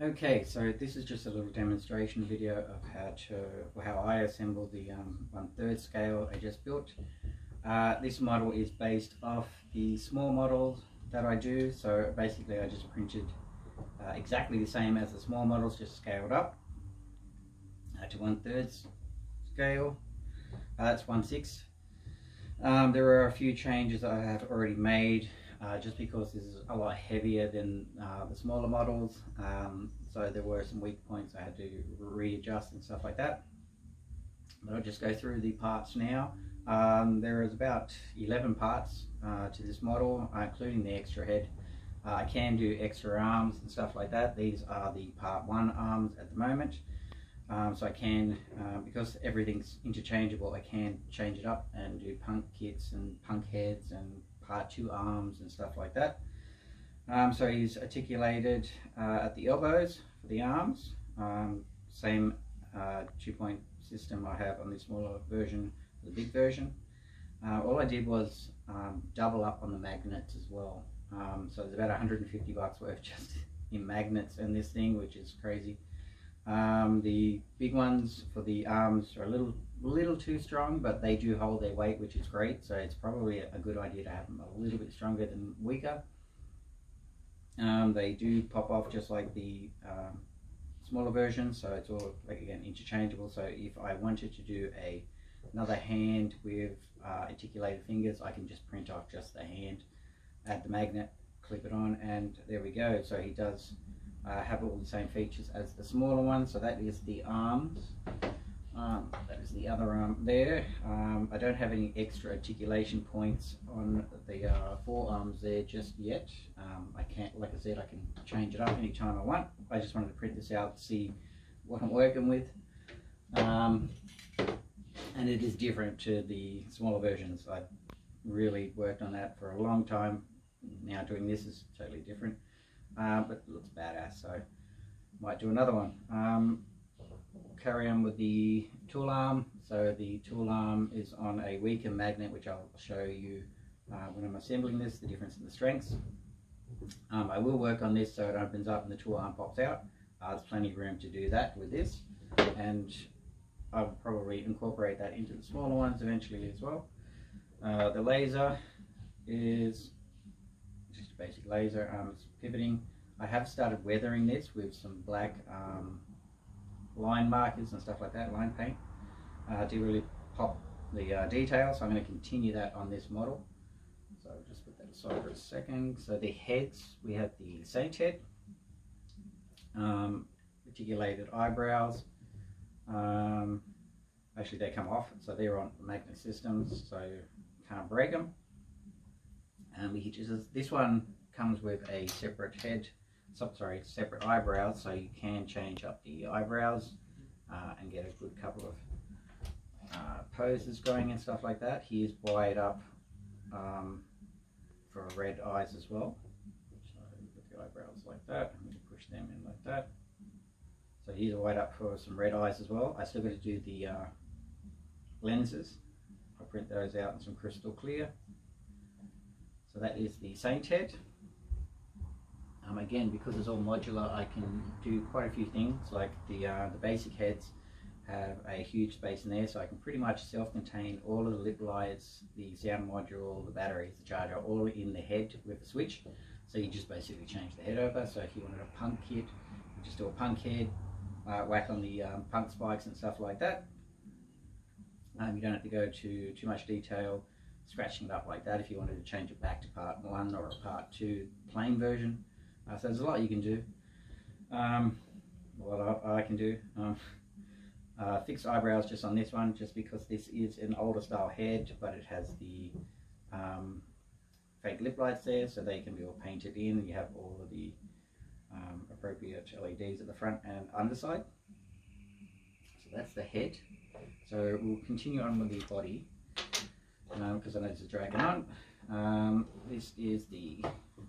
Okay, so this is just a little demonstration video of how I assemble the 1/3 scale I just built. This model is based off the small models that I do. So basically I just printed exactly the same as the small models, just scaled up to 1/3 scale. That's 1/6. There are a few changes that I have already made just because this is a lot heavier than the smaller models. So there were some weak points I had to readjust and stuff like that. But I'll just go through the parts now. There is about 11 parts to this model, including the extra head. I can do extra arms and stuff like that. These are the part 1 arms at the moment. So I can, because everything's interchangeable, I can change it up and do punk kits and punk heads and part 2 arms and stuff like that. So he's articulated at the elbows for the arms. Same 2-point system I have on the smaller version, the big version. All I did was double up on the magnets as well. So there's about 150 bucks worth just in magnets in this thing, which is crazy. The big ones for the arms are a little too strong, but they do hold their weight, which is great. So it's probably a good idea to have them a little bit stronger than weaker. They do pop off just like the smaller version, so it's all, like, again, interchangeable. So if I wanted to do another hand with articulated fingers, I can just print off just the hand, add the magnet, clip it on, and there we go. So he does have all the same features as the smaller one. So that is the arms. That is the other arm there. I don't have any extra articulation points on the forearms there just yet. I can't, like I said, I can change it up anytime I want. I just wanted to print this out to see what I'm working with. And it is different to the smaller versions. I really worked on that for a long time. Now doing this is totally different, but it looks badass, so might do another one. Carry on with the tool arm. So the tool arm is on a weaker magnet, which I'll show you when I'm assembling this, the difference in the strengths. I will work on this so it opens up and the tool arm pops out. There's plenty of room to do that with this, and I'll probably incorporate that into the smaller ones eventually as well. The laser is just a basic laser. It's pivoting. I have started weathering this with some black line markers and stuff like that, line paint, to really pop the detail. So I'm going to continue that on this model. So I'll just put that aside for a second. So the heads, we have the Saint head, articulated eyebrows. Actually they come off, so they're on magnet systems, so can't break them. This one comes with a separate head, separate eyebrows, so you can change up the eyebrows and get a good couple of poses going and stuff like that. He is wired up for red eyes as well. So put the eyebrows like that. I'm going to push them in like that. So he's wired up for some red eyes as well. I still got to do the lenses. I'll print those out in some crystal clear. So that is the Saint head. Again, because it's all modular, I can do quite a few things. Like the basic heads have a huge space in there, so I can pretty much self-contain all of the lip lights, the sound module, the batteries, the charger, all in the head with a switch. So you just basically change the head over. So if you wanted a punk kit, you just do a punk head, whack on the punk spikes and stuff like that. You don't have to go to too much detail scratching it up like that if you wanted to change it back to part 1 or a part 2 plain version. So there's a lot you can do. What I can do. Fixed eyebrows just on this one, just because this is an older style head, but it has the fake lip lights there, so they can be all painted in. You have all of the appropriate LEDs at the front and underside. So that's the head. So we'll continue on with the body, because I know this is dragging on. This is the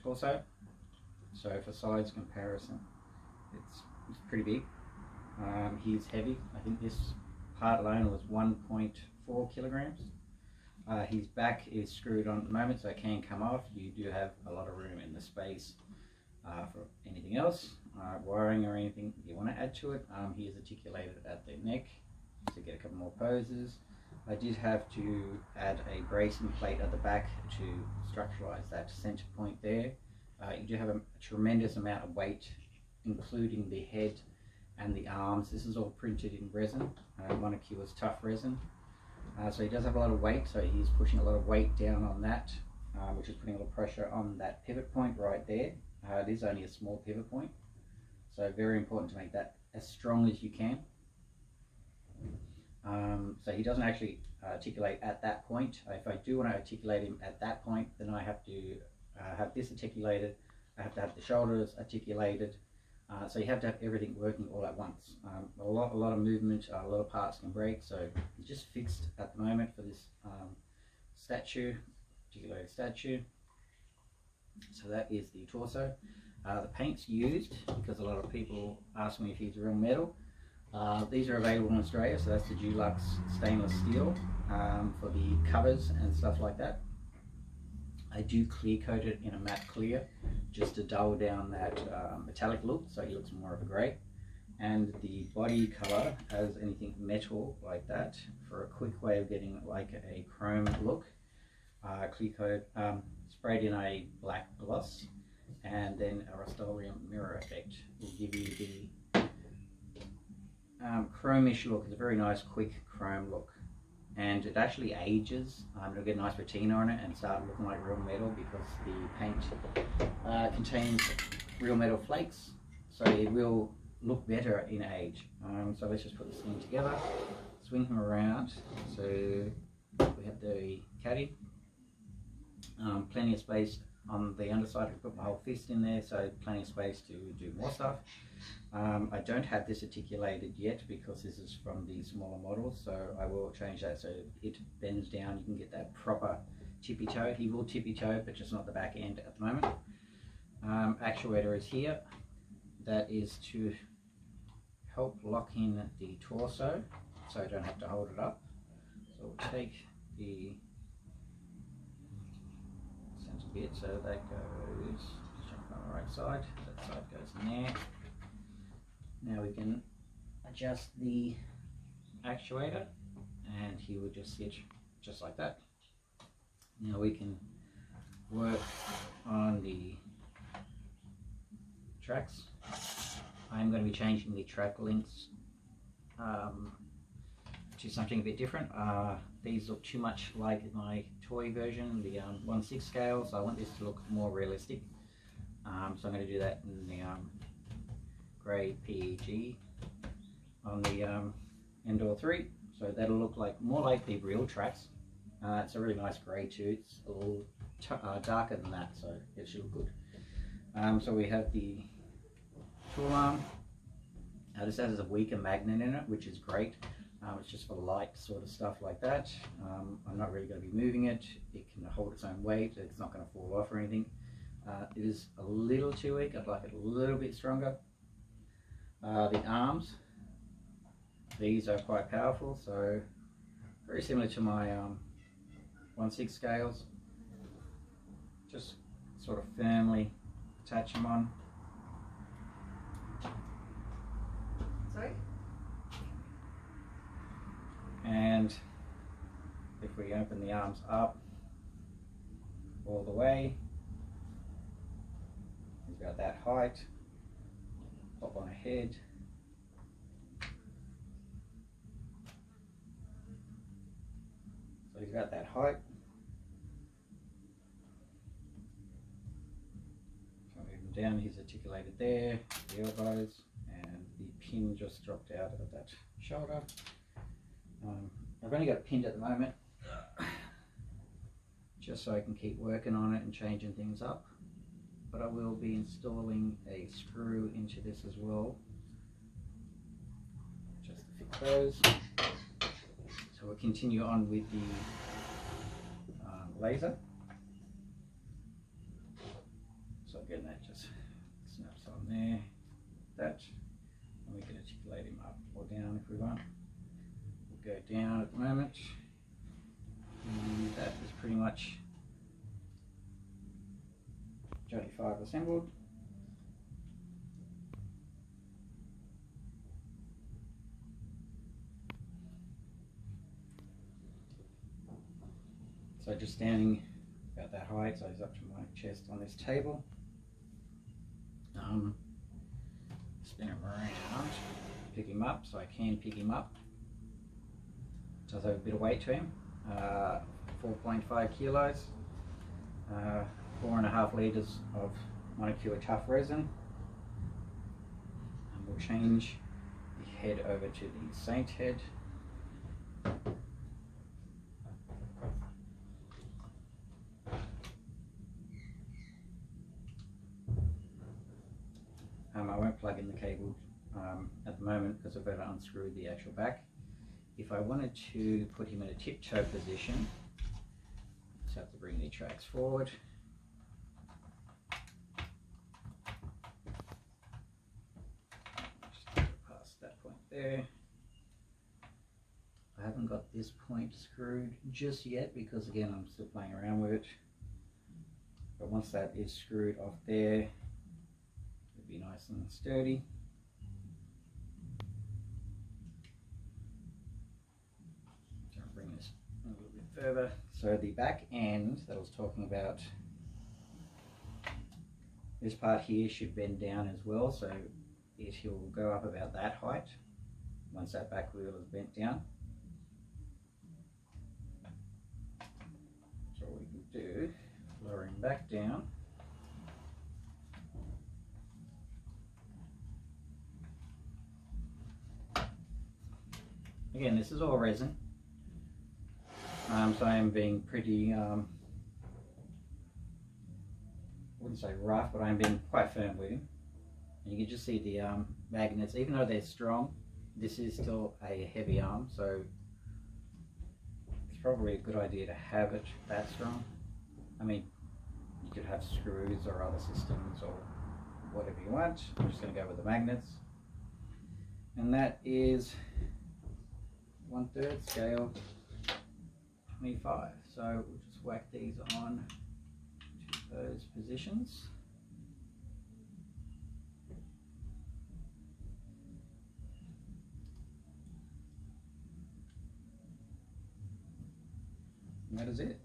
torso. So for size comparison, it's pretty big. He's heavy. I think this part alone was 1.4 kilograms. His back is screwed on at the moment, so it can come off. You do have a lot of room in the space for anything else. wiring or anything you want to add to it. He is articulated at the neck to get a couple more poses. I did have to add a bracing plate at the back to structuralize that center point there. You do have a tremendous amount of weight, including the head and the arms. This is all printed in resin, Monocure's tough resin. So he does have a lot of weight, so he's pushing a lot of weight down on that, which is putting a lot of pressure on that pivot point right there. It is only a small pivot point, so very important to make that as strong as you can. So he doesn't actually articulate at that point. If I do want to articulate him at that point, then I have to have this articulated, I have to have the shoulders articulated, so you have to have everything working all at once. A lot of movement, a lot of parts can break, so he's just fixed at the moment for this statue, articulated statue. So that is the torso. The paints used, because a lot of people ask me if he's real metal. These are available in Australia, so that's the Dulux stainless steel for the covers and stuff like that. I do clear coat it in a matte clear just to dull down that metallic look, so he looks more of a grey. And the body colour has anything metal like that for a quick way of getting like a chrome look. Clear coat, sprayed in a black gloss, and then a Rust-Oleum mirror effect will give you the chrome-ish look. It's a very nice quick chrome look, and it actually ages. It'll get a nice patina on it and start looking like real metal, because the paint contains real metal flakes, so it will look better in age. So let's just put this thing together, swing him around. So we have the caddy, plenty of space on the underside. I put my whole fist in there, so plenty of space to do more stuff. I don't have this articulated yet because this is from the smaller models, so I will change that so it bends down. You can get that proper tippy toe. He will tippy toe, but just not the back end at the moment. Actuator is here. That is to help lock in the torso, so I don't have to hold it up. So we'll take the center bit, so that goes on the right side, that side goes in there. Now we can adjust the actuator, and he will just sit just like that. Now we can work on the tracks. I'm going to be changing the track links to something a bit different. These look too much like my toy version, the 1/6 scale, so I want this to look more realistic. So I'm going to do that in the grey PEG on the Endor 3, so that'll look like more like the real tracks. It's a really nice grey too. It's a little darker than that, so it should look good. So we have the tool arm. This has a weaker magnet in it, which is great. It's just for light sort of stuff like that. I'm not really going to be moving it. It can hold its own weight. It's not going to fall off or anything. It is a little too weak. I'd like it a little bit stronger. The arms, these are quite powerful, so very similar to my 1/6 scales. Just sort of firmly attach them on. Sorry? And if we open the arms up all the way, he's about that height. Pop on a head. So he's got that height. So move him down, he's articulated there, the elbows, and the pin just dropped out of that shoulder. I've only got it pinned at the moment, just so I can keep working on it and changing things up. But I will be installing a screw into this as well, just to fit those. So we'll continue on with the laser. So again, that just snaps on there, that, and we can articulate him up or down if we want. We'll go down at the moment, and that is pretty much Johnny 5 assembled. So just standing about that height, so he's up to my chest on this table. Spin him around, pick him up, so I can pick him up. Does have a bit of weight to him, 4.5 kilos, 4.5 litres of monocure tough resin. And we'll change the head over to the Saint head. I won't plug in the cable at the moment because I've got to unscrew the actual back. If I wanted to put him in a tiptoe position, just have to bring the tracks forward. Just get past that point there. I haven't got this point screwed just yet because again I'm still playing around with it. But once that is screwed off there, it'll be nice and sturdy. Bring this a little bit further. So the back end that I was talking about, this part here should bend down as well, so it will go up about that height once that back wheel is bent down. So what we can do, lower him back down. Again, this is all resin. So I am being pretty, I wouldn't say rough, but I'm being quite firm with him. And you can just see the magnets, even though they're strong, this is still a heavy arm, so it's probably a good idea to have it that strong. I mean, you could have screws or other systems or whatever you want. I'm just going to go with the magnets. And that is 1/3 scale 25. So we'll just whack these on to those positions. And that is it.